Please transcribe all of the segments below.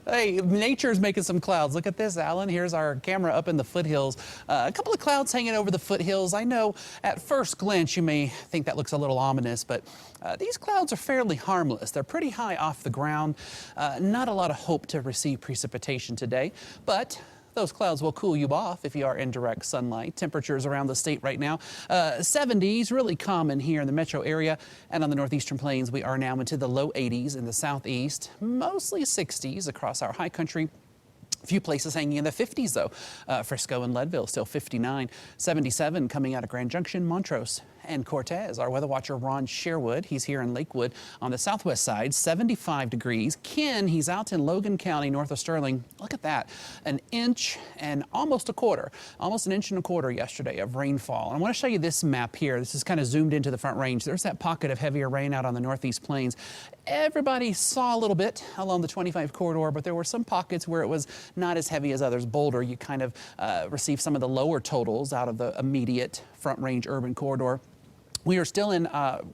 Hey, nature's making some clouds. Look at this, Alan. Here's our camera up in the foothills. A couple of clouds hanging over the foothills. I know at first glance you may think that looks a little ominous, but these clouds are fairly harmless. They're pretty high off the ground. Not a lot of hope to receive precipitation today, but those clouds will cool you off if you are in direct sunlight. Temperatures around the state right now, 70s, really common here in the metro area. And on the northeastern plains, we are now into the low 80s in the southeast, mostly 60s across our high country. A few places hanging in the 50s, though. Frisco and Leadville still 59, 77 coming out of Grand Junction, Montrose, and Cortez. Our weather watcher, Ron Sherwood, he's here in Lakewood on the southwest side, 75 degrees. Ken, he's out in Logan County, north of Sterling. Look at that, an inch and almost a quarter, almost an inch and a quarter yesterday of rainfall. And I want to show you this map here. This is kind of zoomed into the Front Range. There's that pocket of heavier rain out on the northeast plains. Everybody saw a little bit along the 25 corridor, but there were some pockets where it was not as heavy as others. Boulder, you kind of received some of the lower totals out of the immediate Front Range urban corridor. We are still in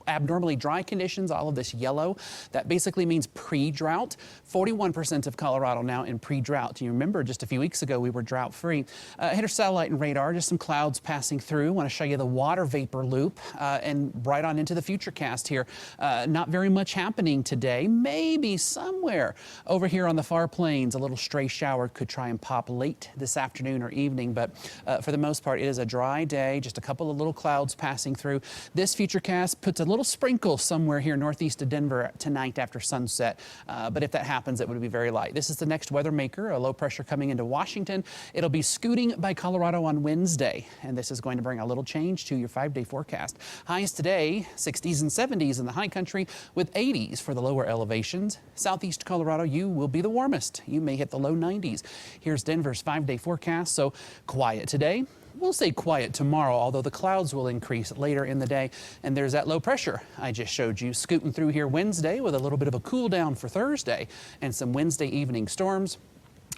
abnormally dry conditions, all of this yellow. That basically means pre-drought. 41% of Colorado now in pre-drought. You remember just a few weeks ago we were drought-free. Hit our satellite and radar, just some clouds passing through. I want to show you the water vapor loop and right on into the futurecast here. Not very much happening today. Maybe somewhere over here on the far plains, a little stray shower could try and pop late this afternoon or evening, but for the most part, it is a dry day, just a couple of little clouds passing through. This futurecast puts a little sprinkle somewhere here northeast of Denver tonight after sunset, but if that happens, it would be very light. This is the next weather maker, a low pressure coming into Washington. It'll be scooting by Colorado on Wednesday, and this is going to bring a little change to your 5-day forecast. Highs today, 60s and 70s in the high country with 80s for the lower elevations. Southeast Colorado, you will be the warmest. You may hit the low 90s. Here's Denver's 5-day forecast, so quiet today. We'll stay quiet tomorrow, although the clouds will increase later in the day. And there's that low pressure I just showed you scooting through here Wednesday with a little bit of a cool down for Thursday and some Wednesday evening storms.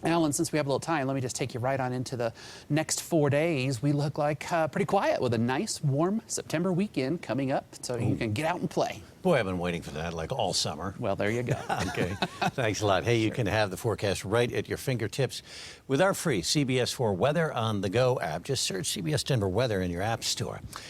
Alan, since we have a little time, let me just take you right on into the next 4 days. We look like pretty quiet with a nice, warm September weekend coming up, so you can get out and play. Boy, I've been waiting for that like all summer. Well, there you go. Okay, thanks a lot. Hey, you can have the forecast right at your fingertips with our free CBS 4 Weather on the Go app. Just search CBS Denver Weather in your app store.